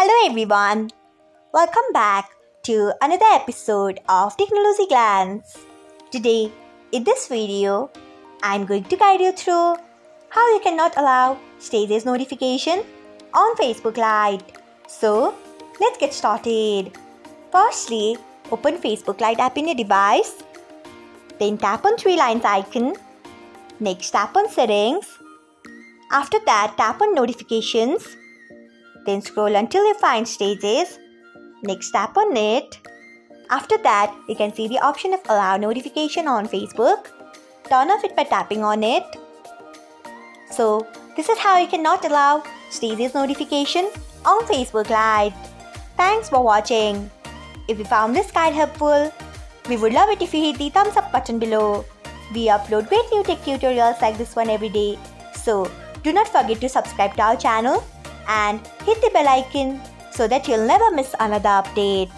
Hello everyone, welcome back to another episode of Technologyglance. Today, in this video, I'm going to guide you through how you cannot allow status notification on Facebook Lite. So, let's get started. Firstly, open Facebook Lite app in your device. Then tap on three lines icon. Next, tap on settings. After that, tap on notifications. Then scroll until you find status. Next, tap on it. After that, you can see the option of allow notification on Facebook. Turn off it by tapping on it. So, this is how you cannot allow status notification on Facebook Lite. Thanks for watching. If you found this guide helpful, we would love it if you hit the thumbs up button below. We upload great new tech tutorials like this one every day. So, do not forget to subscribe to our channel and hit the bell icon so that you'll never miss another update.